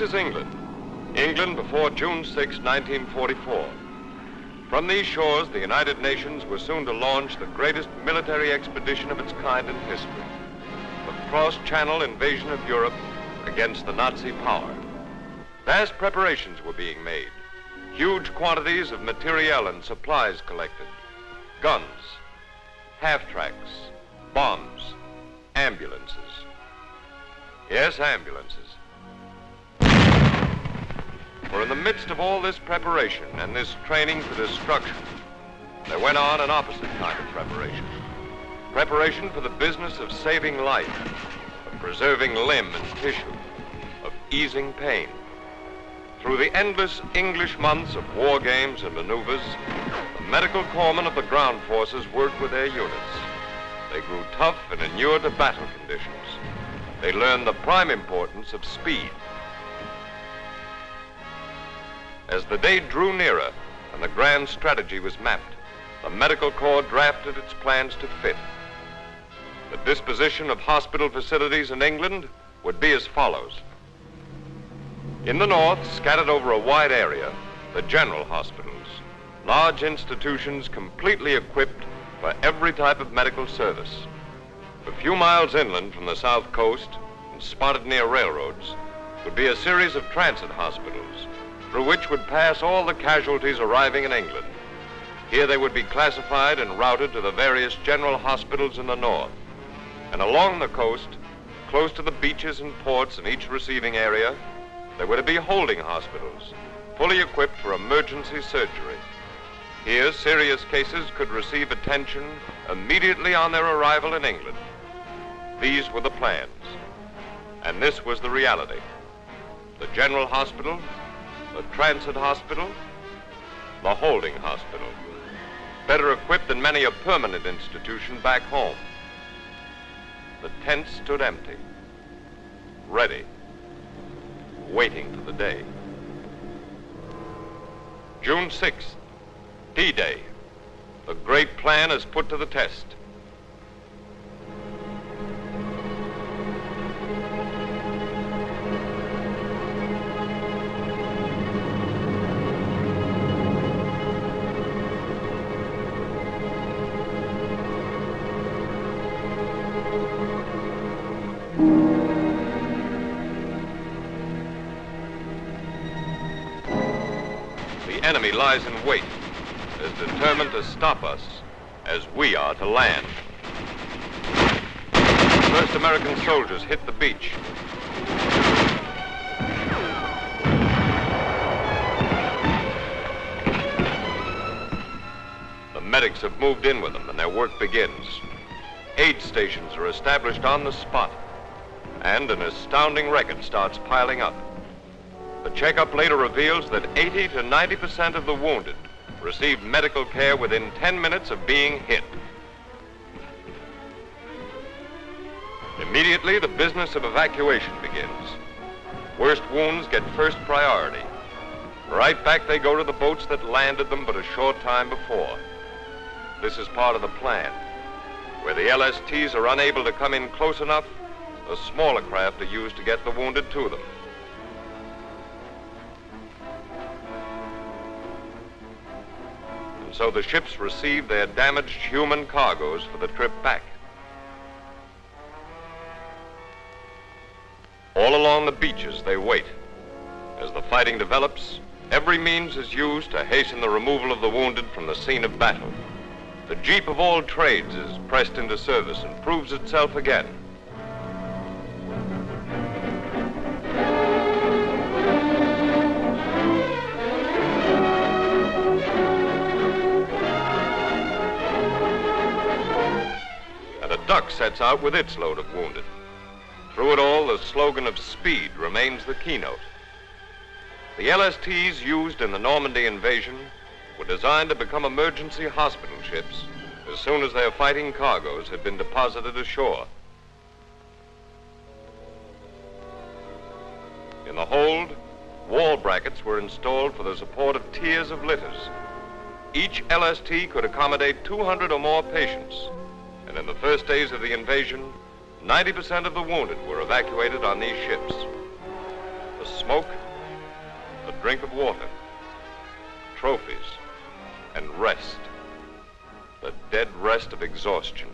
is England. England before June 6, 1944. From these shores, the United Nations was soon to launch the greatest military expedition of its kind in history. The cross-channel invasion of Europe against the Nazi power. Vast preparations were being made. Huge quantities of materiel and supplies collected. Guns, half-tracks, bombs, ambulances. Yes, ambulances. For in the midst of all this preparation and this training for destruction, there went on an opposite kind of preparation. Preparation for the business of saving life, of preserving limb and tissue, of easing pain. Through the endless English months of war games and maneuvers, the medical corpsmen of the ground forces worked with their units. They grew tough and inured to battle conditions. They learned the prime importance of speed. As the day drew nearer and the grand strategy was mapped, the Medical Corps drafted its plans to fit. The disposition of hospital facilities in England would be as follows. In the north, scattered over a wide area, the general hospitals, large institutions completely equipped for every type of medical service. A few miles inland from the south coast and spotted near railroads would be a series of transit hospitals through which would pass all the casualties arriving in England. Here they would be classified and routed to the various general hospitals in the north. And along the coast, close to the beaches and ports in each receiving area, there were to be holding hospitals, fully equipped for emergency surgery. Here, serious cases could receive attention immediately on their arrival in England. These were the plans, and this was the reality. The general hospital, the transit hospital, the holding hospital, better equipped than many a permanent institution back home. The tents stood empty, ready, waiting for the day. June 6th, D-Day. The great plan is put to the test. The enemy lies in wait, as determined to stop us as we are to land. First American soldiers hit the beach. The medics have moved in with them and their work begins. Aid stations are established on the spot, and an astounding record starts piling up. The checkup later reveals that 80 to 90% of the wounded received medical care within 10 minutes of being hit. Immediately, the business of evacuation begins. Worst wounds get first priority. Right back they go to the boats that landed them but a short time before. This is part of the plan. Where the LSTs are unable to come in close enough, the smaller craft are used to get the wounded to them. And so the ships receive their damaged human cargoes for the trip back. All along the beaches they wait. As the fighting develops, every means is used to hasten the removal of the wounded from the scene of battle. The jeep of all trades is pressed into service and proves itself again. And a duck sets out with its load of wounded. Through it all, the slogan of speed remains the keynote. The LSTs used in the Normandy invasion were designed to become emergency hospital ships as soon as their fighting cargoes had been deposited ashore. In the hold, wall brackets were installed for the support of tiers of litters. Each LST could accommodate 200 or more patients, and in the first days of the invasion, 90% of the wounded were evacuated on these ships. the smoke, the drink of water, trophies, and rest. The dead rest of exhaustion.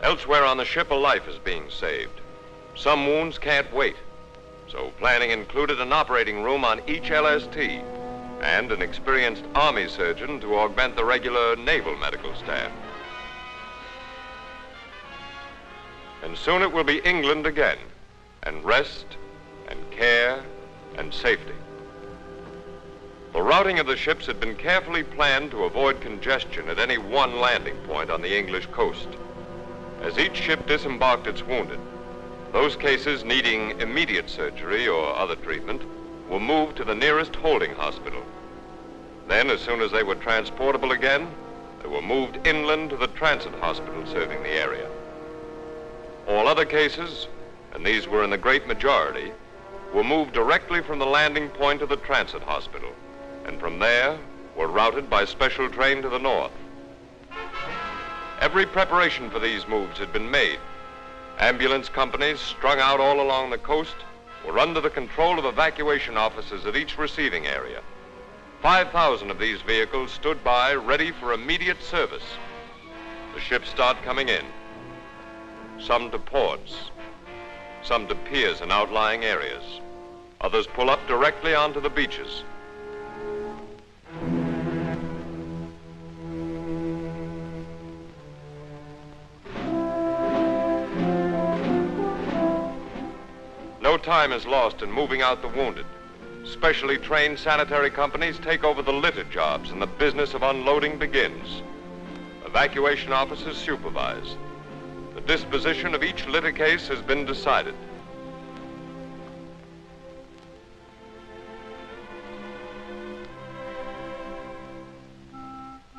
Elsewhere on the ship, a life is being saved. Some wounds can't wait, so planning included an operating room on each LST and an experienced Army surgeon to augment the regular naval medical staff. And soon it will be England again, and rest, and care, and safety. The routing of the ships had been carefully planned to avoid congestion at any one landing point on the English coast. As each ship disembarked its wounded, those cases needing immediate surgery or other treatment were moved to the nearest holding hospital. Then, as soon as they were transportable again, they were moved inland to the transit hospital serving the area. All other cases, and these were in the great majority, were moved directly from the landing point to the transit hospital, and from there were routed by special train to the north. Every preparation for these moves had been made. Ambulance companies strung out all along the coast were under the control of evacuation officers at each receiving area. 5,000 of these vehicles stood by, ready for immediate service. The ships start coming in, some to ports, some to piers and outlying areas. Others pull up directly onto the beaches. No time is lost in moving out the wounded. Specially trained sanitary companies take over the litter jobs and the business of unloading begins. Evacuation officers supervise. The disposition of each litter case has been decided.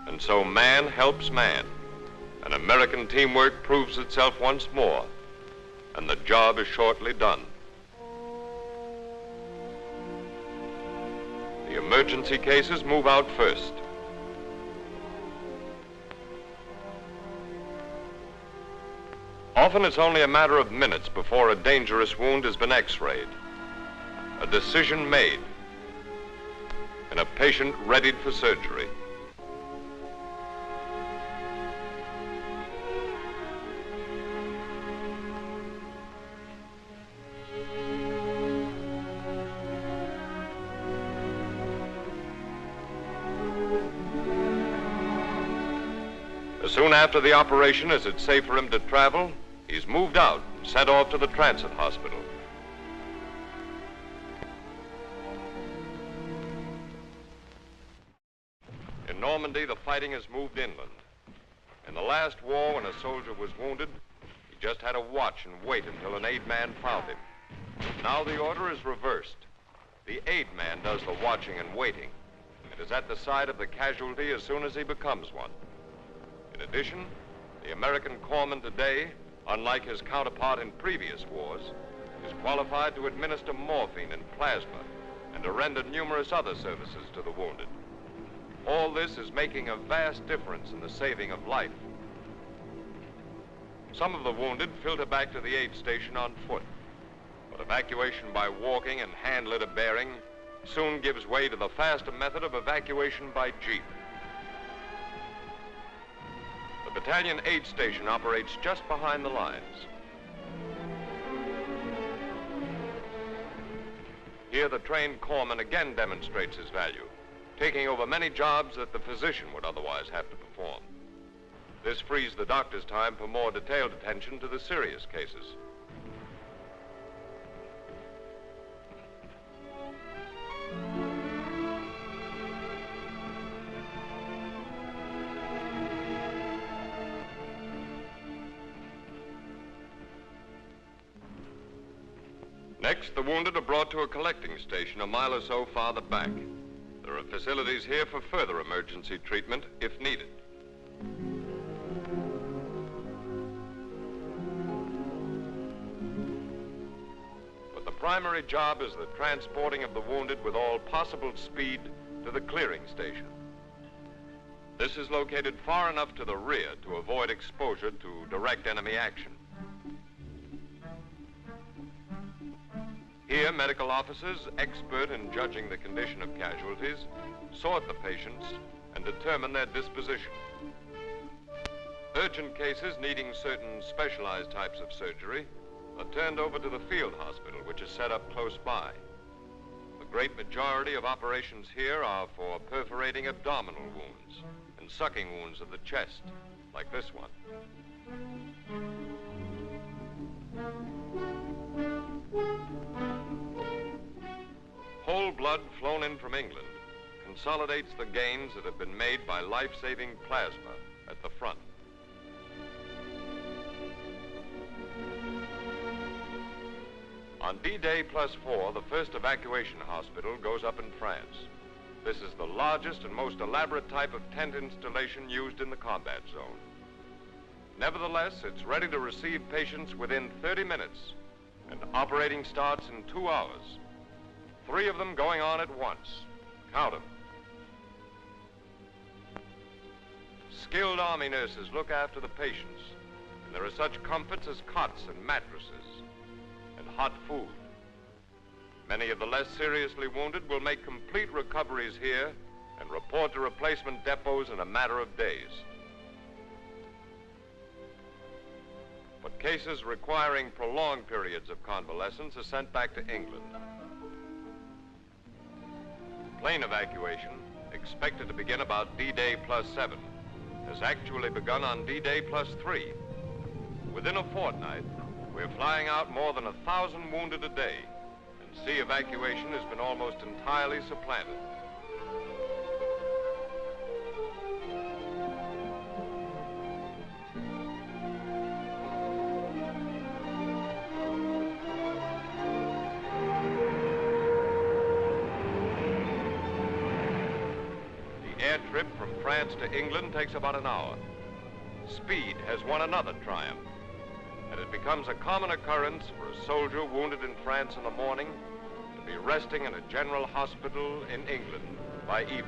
And so man helps man, and American teamwork proves itself once more, and the job is shortly done. The emergency cases move out first. Often it's only a matter of minutes before a dangerous wound has been x-rayed, a decision made, and a patient readied for surgery. As soon after the operation as it's safe for him to travel, he's moved out and sent off to the transit hospital. In Normandy, the fighting has moved inland. In the last war, when a soldier was wounded, he just had to watch and wait until an aid man found him. Now the order is reversed. The aid man does the watching and waiting, and is at the side of the casualty as soon as he becomes one. In addition, the American corpsman today, unlike his counterpart in previous wars, is qualified to administer morphine and plasma and to render numerous other services to the wounded. All this is making a vast difference in the saving of life. Some of the wounded filter back to the aid station on foot, but evacuation by walking and hand litter bearing soon gives way to the faster method of evacuation by jeep. The battalion aid station operates just behind the lines. Here the trained corpsman again demonstrates his value, taking over many jobs that the physician would otherwise have to perform. This frees the doctor's time for more detailed attention to the serious cases. Next, the wounded are brought to a collecting station a mile or so farther back. There are facilities here for further emergency treatment if needed. But the primary job is the transporting of the wounded with all possible speed to the clearing station. This is located far enough to the rear to avoid exposure to direct enemy action. Here, medical officers, expert in judging the condition of casualties, sort the patients and determine their disposition. Urgent cases needing certain specialized types of surgery are turned over to the field hospital, which is set up close by. The great majority of operations here are for perforating abdominal wounds and sucking wounds of the chest, like this one. Whole blood flown in from England consolidates the gains that have been made by life-saving plasma at the front. On D-Day +4, the first evacuation hospital goes up in France. This is the largest and most elaborate type of tent installation used in the combat zone. Nevertheless, it's ready to receive patients within 30 minutes, and operating starts in 2 hours. 3 of them going on at once. Count them. Skilled Army nurses look after the patients, and there are such comforts as cots and mattresses and hot food. Many of the less seriously wounded will make complete recoveries here and report to replacement depots in a matter of days. But cases requiring prolonged periods of convalescence are sent back to England. Plane evacuation, expected to begin about D-Day +7, has actually begun on D-Day +3. Within a fortnight, we're flying out more than 1,000 wounded a day, and sea evacuation has been almost entirely supplanted. The air trip from France to England takes about an hour. Speed has won another triumph, and it becomes a common occurrence for a soldier wounded in France in the morning to be resting in a general hospital in England by evening.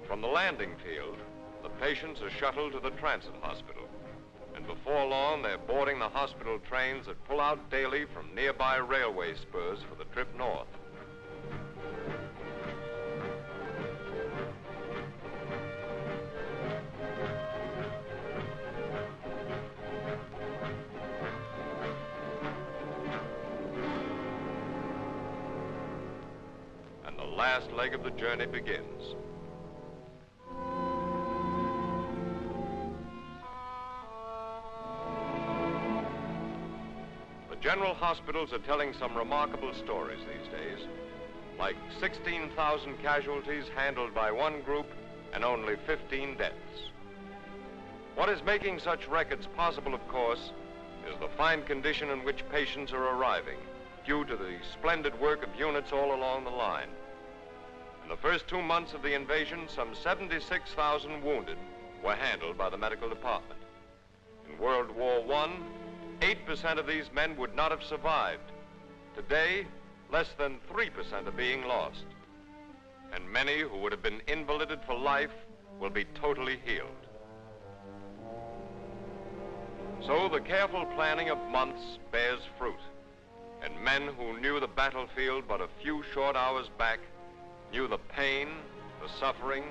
From the landing field, the patients are shuttled to the transit hospital. And before long, they're boarding the hospital trains that pull out daily from nearby railway spurs for the trip north. And the last leg of the journey begins. General hospitals are telling some remarkable stories these days, like 16,000 casualties handled by one group and only 15 deaths. What is making such records possible, of course, is the fine condition in which patients are arriving, due to the splendid work of units all along the line. In the first 2 months of the invasion, some 76,000 wounded were handled by the medical department. In World War I, 8% of these men would not have survived. Today, less than 3% are being lost. And many who would have been invalided for life will be totally healed. So the careful planning of months bears fruit. And men who knew the battlefield but a few short hours back, knew the pain, the suffering,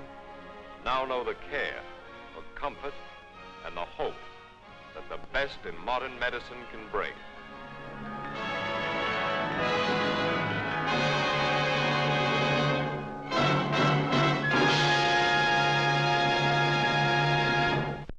now know the care, the comfort, and the hope that the best in modern medicine can bring.